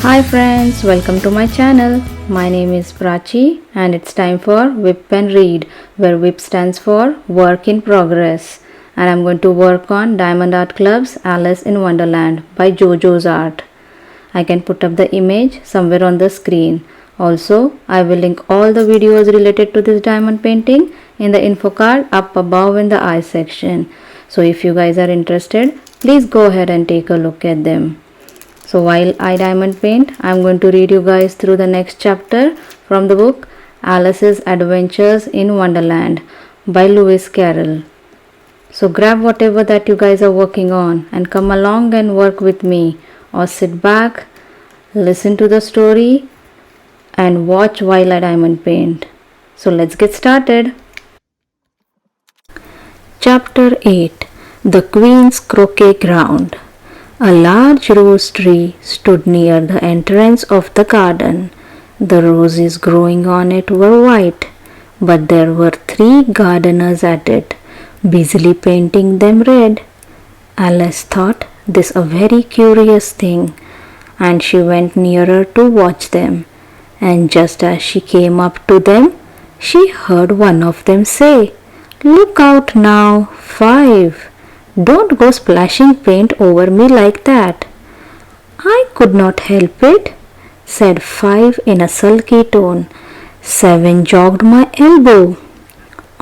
Hi friends, welcome to my channel. My name is Prachi and it's time for Whip and Read, where Whip stands for Work in Progress. And I'm going to work on Diamond Art Club's Alice in Wonderland by JoJo's Art. I can put up the image somewhere on the screen. Also, I will link all the videos related to this diamond painting in the info card up above in the I section. So if you guys are interested, please go ahead and take a look at them. So while I diamond paint, I'm going to read you guys through the next chapter from the book Alice's Adventures in Wonderland by Lewis Carroll. So grab whatever that you guys are working on and come along and work with me, or sit back, listen to the story and watch while I diamond paint. So let's get started. Chapter 8: The Queen's Croquet Ground. A large rose tree stood near the entrance of the garden. The roses growing on it were white, but there were 3 gardeners at it, busily painting them red. Alice thought this a very curious thing, and she went nearer to watch them. And just as she came up to them, she heard one of them say, "Look out now, 5! Don't go splashing paint over me like that." "I could not help it," said 5 in a sulky tone. "7 jogged my elbow."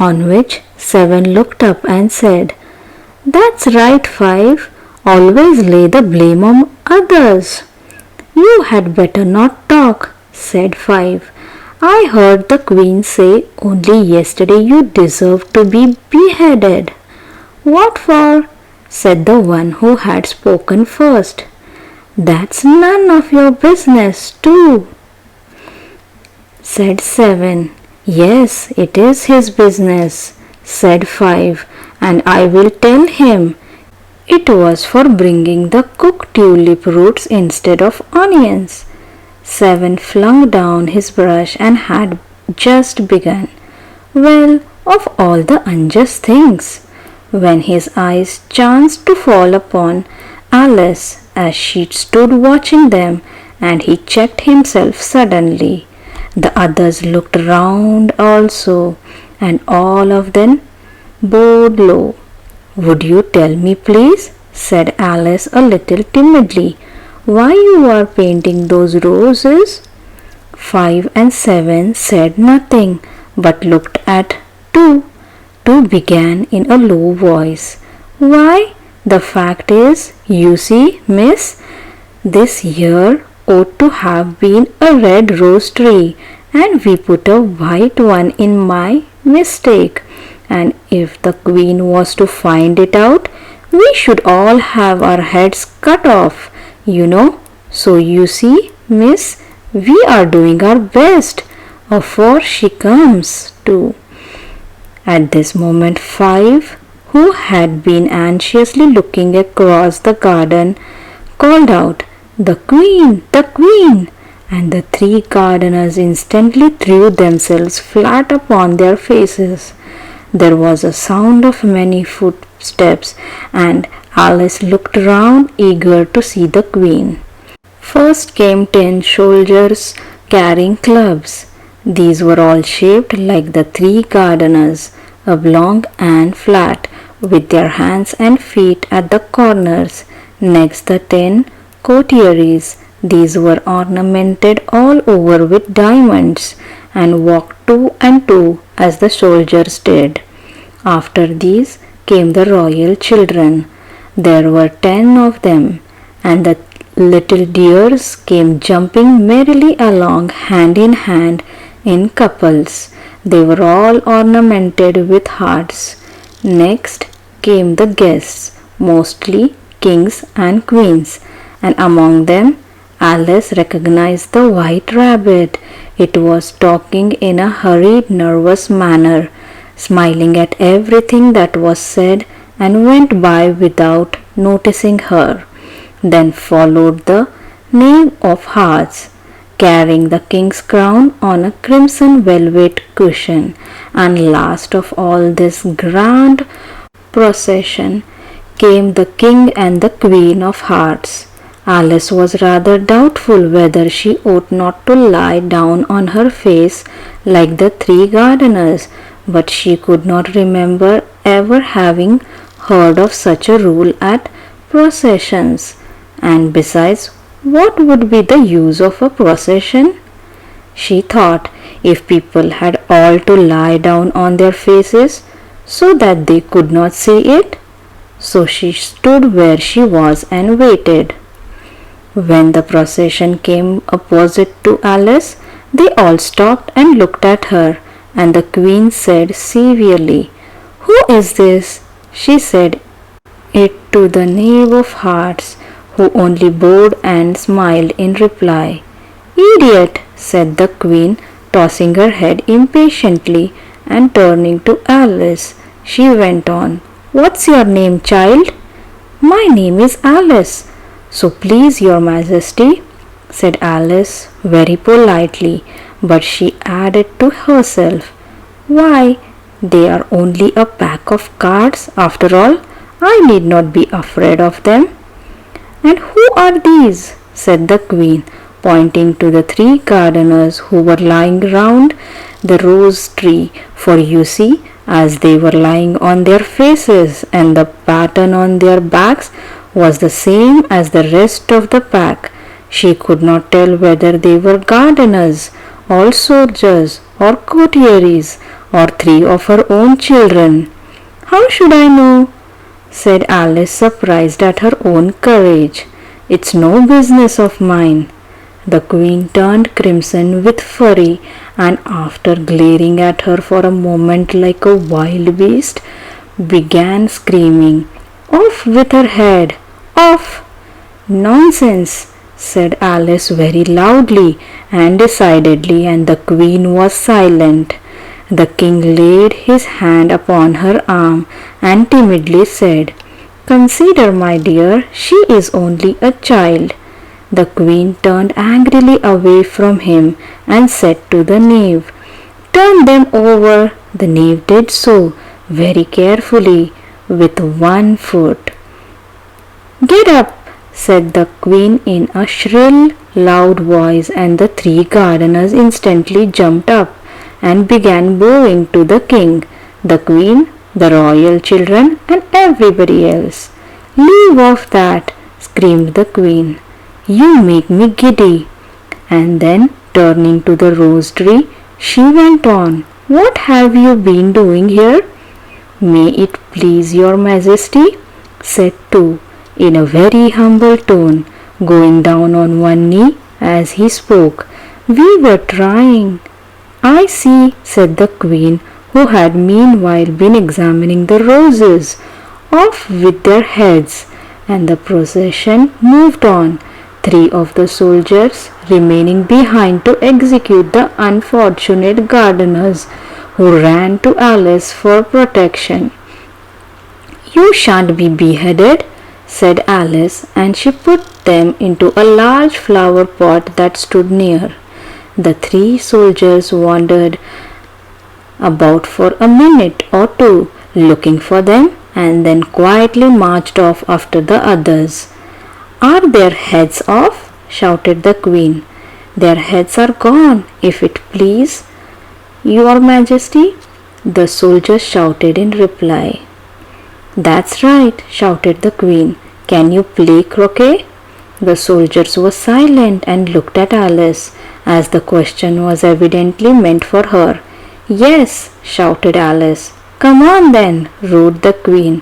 On which 7 looked up and said, "That's right, 5. Always lay the blame on others." "You had better not talk," said 5. "I heard the Queen say only yesterday you deserved to be beheaded." "What for?" said the one who had spoken first. "That's none of your business, too," said 7. "Yes, it is his business," said 5, "and I will tell him. It was for bringing the cooked tulip roots instead of onions." 7 flung down his brush and had just begun. Well, of all the unjust things! When his eyes chanced to fall upon Alice as she stood watching them, and he checked himself suddenly. The others looked round also, and all of them bowed low. "Would you tell me, please," said Alice a little timidly, "why you are painting those roses?" 5 and 7 said nothing, but looked at 2. 2 began in a low voice. "Why, the fact is, you see, miss, this here ought to have been a red rose tree, and we put a white one in my mistake. And if the Queen was to find it out, we should all have our heads cut off, you know. So you see, miss, we are doing our best. Afore she comes, too." At this moment 5, who had been anxiously looking across the garden, called out, "The Queen! The Queen!" and the 3 gardeners instantly threw themselves flat upon their faces. There was a sound of many footsteps, and Alice looked round, eager to see the Queen. First came 10 soldiers carrying clubs. These were all shaped like the 3 gardeners, oblong and flat, with their hands and feet at the corners. Next the 10 courtiers. These were ornamented all over with diamonds, and walked 2 and 2 as the soldiers did. After these came the royal children. There were 10 of them, and the little dears came jumping merrily along hand in hand in couples. They were all ornamented with hearts. Next came the guests, mostly kings and queens, and among them Alice recognized the white rabbit. It was talking in a hurried, nervous manner, smiling at everything that was said, and went by without noticing her. Then followed the Knave of Hearts, carrying the king's crown on a crimson velvet cushion. And last of all this grand procession came the king and the queen of hearts. Alice was rather doubtful whether she ought not to lie down on her face like the three gardeners, but she could not remember ever having heard of such a rule at processions. And besides, what would be the use of a procession? She thought if people had all to lie down on their faces so that they could not see it. So she stood where she was and waited. When the procession came opposite to Alice, they all stopped and looked at her, and the queen said severely, "Who is this?" She said it to the knave of hearts, who only bowed and smiled in reply. "Idiot!" said the queen, tossing her head impatiently, and turning to Alice, she went on, "What's your name, child?" "My name is Alice, so please your majesty," said Alice very politely, but she added to herself, "Why, they are only a pack of cards after all. I need not be afraid of them." "And who are these?" said the queen, pointing to the three gardeners who were lying round the rose tree, for you see, as they were lying on their faces and the pattern on their backs was the same as the rest of the pack, she could not tell whether they were gardeners, or soldiers, or courtiers, or three of her own children. "How should I know?" said Alice, surprised at her own courage. "It's no business of mine." The queen turned crimson with fury, and after glaring at her for a moment like a wild beast, began screaming, "Off with her head! Off!" "Nonsense!" said Alice very loudly and decidedly, and the queen was silent. The king laid his hand upon her arm and timidly said, "Consider, my dear, she is only a child." The queen turned angrily away from him and said to the knave, "Turn them over." The knave did so, very carefully, with one foot. "Get up," said the queen in a shrill, loud voice, and the three gardeners instantly jumped up and began bowing to the king, the queen, the royal children, and everybody else. "Leave off that," screamed the queen. "You make me giddy." And then, turning to the rose tree, she went on, "What have you been doing here?" "May it please your majesty," said two, in a very humble tone, going down on one knee as he spoke. "We were trying." "I see," said the queen, who had meanwhile been examining the roses. "Off with their heads." And the procession moved on, three of the soldiers remaining behind to execute the unfortunate gardeners, who ran to Alice for protection. "You shan't be beheaded," said Alice, and she put them into a large flower pot that stood near. The three soldiers wandered about for a minute or two, looking for them, and then quietly marched off after the others. "Are their heads off?" shouted the queen. "Their heads are gone, if it please your majesty," the soldiers shouted in reply. "That's right," shouted the queen. "Can you play croquet?" The soldiers were silent and looked at Alice, as the question was evidently meant for her. "Yes," shouted Alice. "Come on then," roared the queen,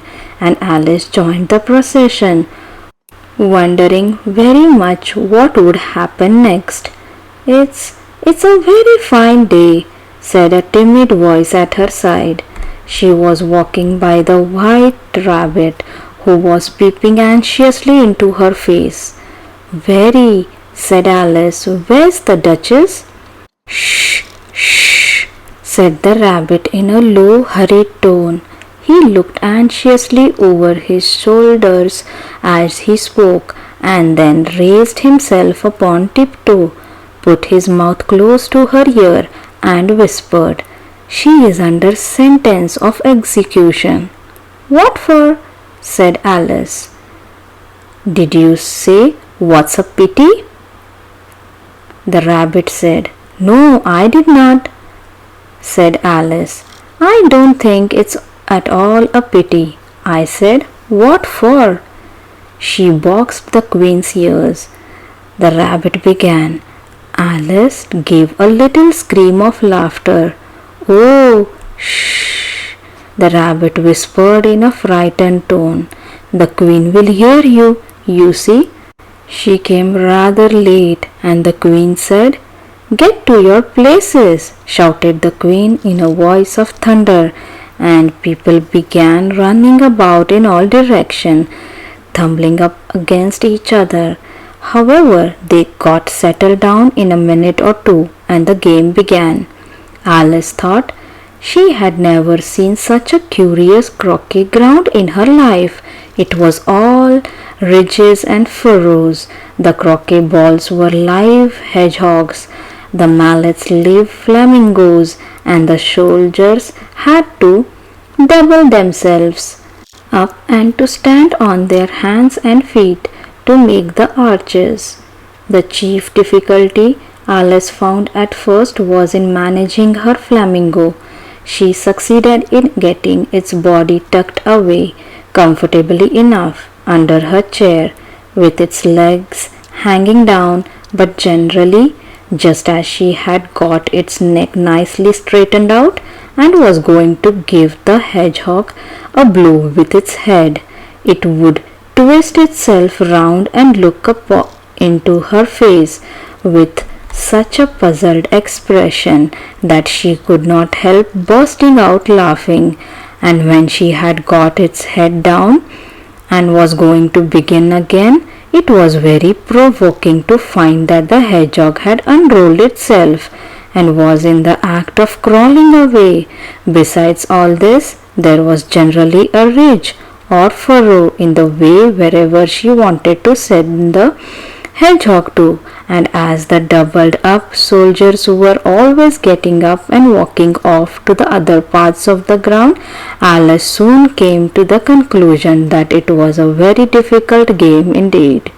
and Alice joined the procession, wondering very much what would happen next. It's a very fine day," said a timid voice at her side. She was walking by the white rabbit, who was peeping anxiously into her face. "Very," said Alice. "Where's the Duchess?" "Shh, shh," said the rabbit in a low, hurried tone. He looked anxiously over his shoulders as he spoke, and then raised himself upon tiptoe, put his mouth close to her ear, and whispered, "She is under sentence of execution." "What for?" said Alice. "Did you say What's a pity? The rabbit said. No, I did not, said Alice. I don't think it's at all a pity. I said, what for? She boxed the queen's ears. The rabbit began. Alice gave a little scream of laughter. Oh, shh, the rabbit whispered in a frightened tone. The queen will hear you, you see. She came rather late, and the queen said, Get to your places, shouted the queen in a voice of thunder, and people began running about in all directions, tumbling up against each other. However, they got settled down in a minute or two, and the game began. Alice thought she had never seen such a curious croquet ground in her life. It was all ridges and furrows. The croquet balls were live hedgehogs, the mallets live flamingos, and the soldiers had to double themselves up and to stand on their hands and feet to make the arches. The chief difficulty Alice found at first was in managing her flamingo. She succeeded in getting its body tucked away comfortably enough under her chair, with its legs hanging down, but generally, just as she had got its neck nicely straightened out and was going to give the hedgehog a blow with its head, it would twist itself round and look up into her face with such a puzzled expression that she could not help bursting out laughing. And when she had got its head down and was going to begin again, it was very provoking to find that the hedgehog had unrolled itself and was in the act of crawling away. Besides all this, there was generally a ridge or furrow in the way wherever she wanted to send the hedgehog to, and as the doubled up soldiers were always getting up and walking off to the other parts of the ground, Alice soon came to the conclusion that it was a very difficult game indeed.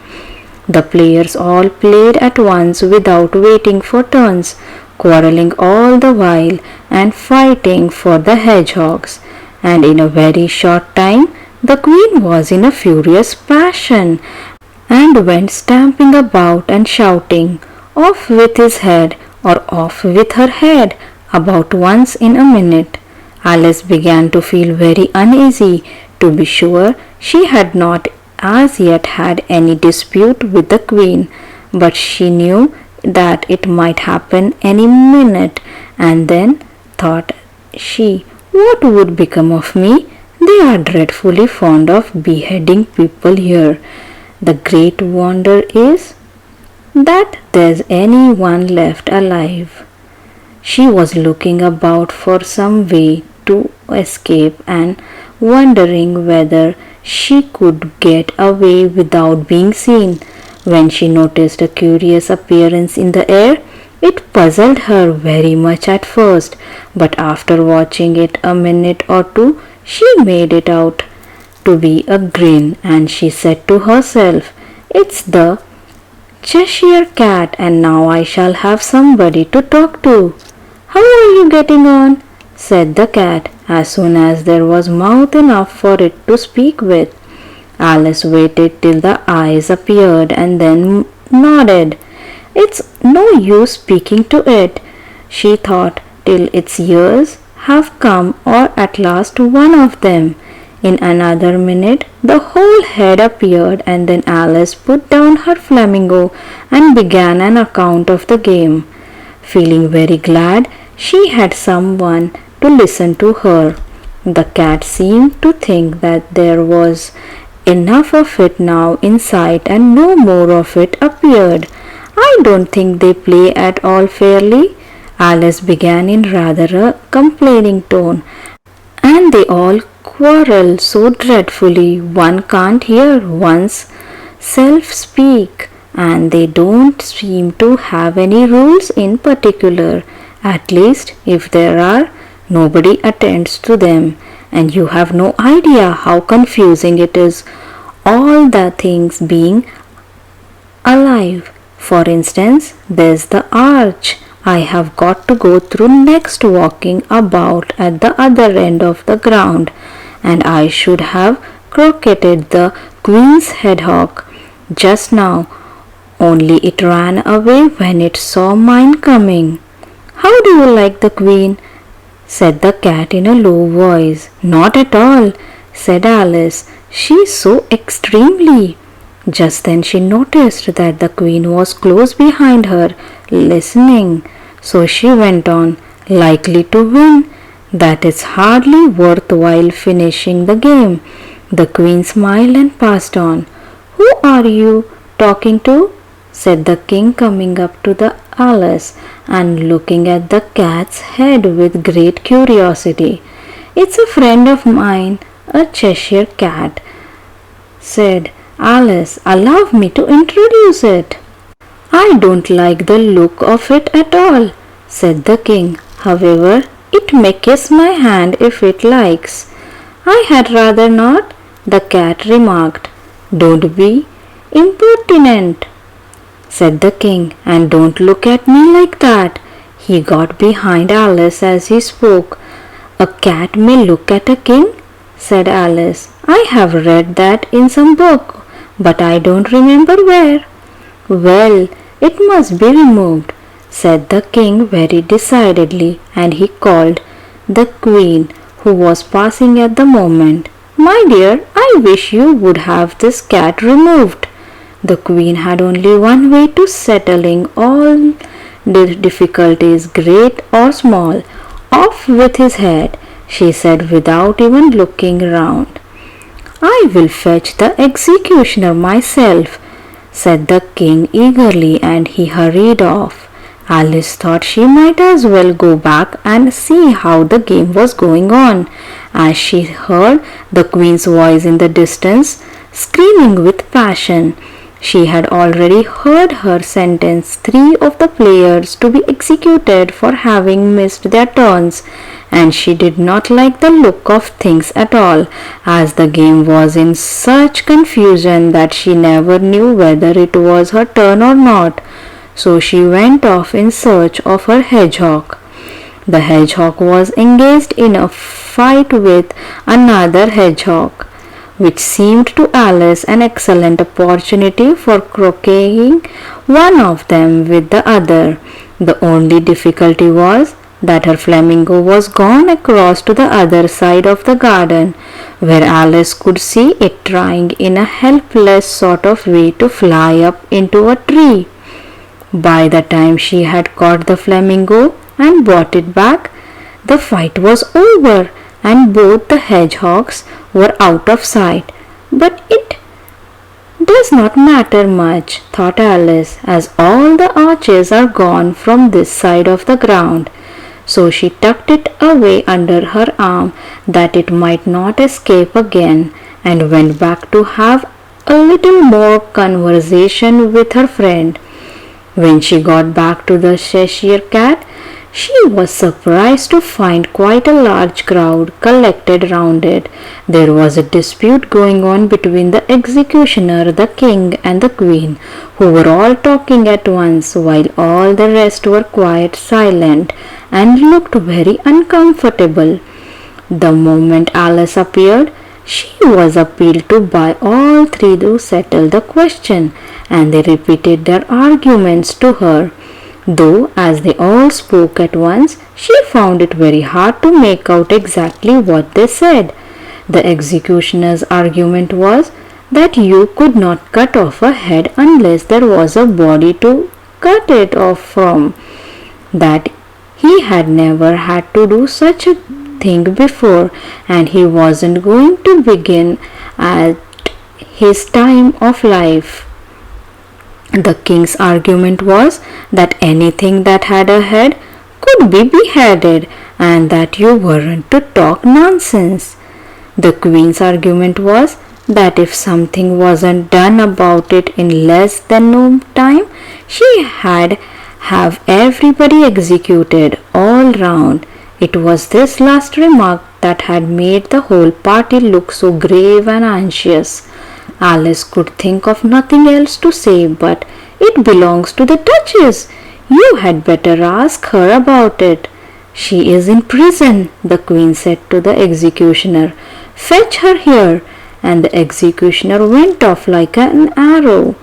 The players all played at once without waiting for turns, quarrelling all the while and fighting for the hedgehogs, and in a very short time the queen was in a furious passion and went stamping about and shouting, Off with his head, or off with her head, about once in a minute. Alice began to feel very uneasy. To be sure, she had not as yet had any dispute with the queen, but she knew that it might happen any minute, and then, thought she, what would become of me? They are dreadfully fond of beheading people here. The great wonder is that there's any one left alive. She was looking about for some way to escape and wondering whether she could get away without being seen, when she noticed a curious appearance in the air. It puzzled her very much at first, but after watching it a minute or two, she made it out to be a grin, and she said to herself, It's the Cheshire Cat, and now I shall have somebody to talk to. How are you getting on? Said the cat, as soon as there was mouth enough for it to speak with. Alice waited till the eyes appeared and then nodded. It's no use speaking to it, she thought, till its ears have come, or at last one of them. In another minute the whole head appeared, and then Alice put down her flamingo and began an account of the game, feeling very glad she had someone to listen to her. The cat seemed to think that there was enough of it now in sight, and no more of it appeared. I don't think they play at all fairly, Alice began in rather a complaining tone, and they all quarrel so dreadfully one can't hear one's self speak, and they don't seem to have any rules in particular. At least, if there are, nobody attends to them, and you have no idea how confusing it is, all the things being alive. For instance, there's the arch I have got to go through next, walking about at the other end of the ground, and I should have croqueted the queen's hedgehog just now, only it ran away when it saw mine coming. How do you like the queen? Said the cat in a low voice. Not at all, said Alice. She's so extremely. Just then she noticed that the queen was close behind her, listening. So she went on, likely to win. That it's hardly worthwhile finishing the game. The queen smiled and passed on. Who are you talking to? Said the king, coming up to the Alice and looking at the cat's head with great curiosity. It's a friend of mine, a Cheshire cat, said Alice. Allow me to introduce it. I don't like the look of it at all, said the king. However, it may kiss my hand if it likes. I had rather not, the cat remarked. Don't be impertinent, said the king, and don't look at me like that. He got behind Alice as he spoke. A cat may look at a king, said Alice. I have read that in some book, but I don't remember where. Well, it must be removed, said the king very decidedly, and he called the queen, who was passing at the moment. My dear, I wish you would have this cat removed. The queen had only one way to settling all the difficulties, great or small. Off with his head, she said without even looking round. I will fetch the executioner myself, said the king eagerly, and he hurried off. Alice thought she might as well go back and see how the game was going on, as she heard the queen's voice in the distance, screaming with passion. She had already heard her sentence 3 of the players to be executed for having missed their turns, and she did not like the look of things at all, as the game was in such confusion that she never knew whether it was her turn or not. So she went off in search of her hedgehog. The hedgehog was engaged in a fight with another hedgehog, which seemed to Alice an excellent opportunity for croqueting one of them with the other. The only difficulty was that her flamingo was gone across to the other side of the garden, where Alice could see it trying in a helpless sort of way to fly up into a tree. By the time she had caught the flamingo and brought it back, the fight was over and both the hedgehogs were out of sight. But it does not matter much, thought Alice, as all the arches are gone from this side of the ground. So she tucked it away under her arm that it might not escape again, and went back to have a little more conversation with her friend. When she got back to the Cheshire cat, she was surprised to find quite a large crowd collected round it. There was a dispute going on between the executioner, the king, and the queen, who were all talking at once, while all the rest were quite silent and looked very uncomfortable. The moment Alice appeared, she was appealed to by all 3 to settle the question, and they repeated their arguments to her. Though, as they all spoke at once, she found it very hard to make out exactly what they said. The executioner's argument was that you could not cut off a head unless there was a body to cut it off from, that he had never had to do such a thing before, and he wasn't going to begin at his time of life. The king's argument was that anything that had a head could be beheaded, and that you weren't to talk nonsense. The queen's argument was that if something wasn't done about it in less than no time, she had have everybody executed all round. It was this last remark that had made the whole party look so grave and anxious. Alice could think of nothing else to say but, "It belongs to the Duchess. You had better ask her about it." "She is in prison," the Queen said to the executioner. "Fetch her here." And the executioner went off like an arrow.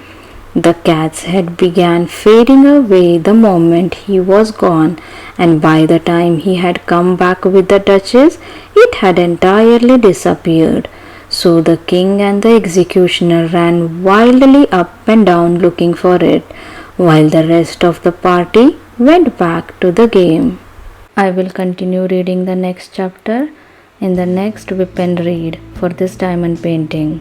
The cat's head began fading away the moment he was gone, and by the time he had come back with the Duchess, it had entirely disappeared. So the king and the executioner ran wildly up and down looking for it, while the rest of the party went back to the game. I will continue reading the next chapter in the next whip and read for this diamond painting.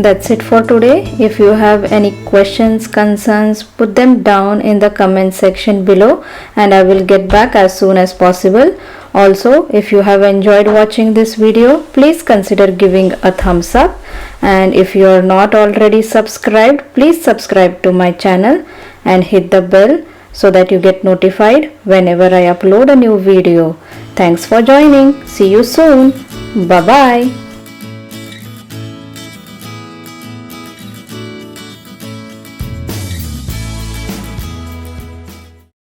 That's it for today. If you have any questions, concerns, put them down in the comment section below and I will get back as soon as possible. Also, if you have enjoyed watching this video, please consider giving a thumbs up, and if you are not already subscribed, please subscribe to my channel and hit the bell so that you get notified whenever I upload a new video. Thanks for joining. See you soon. Bye bye.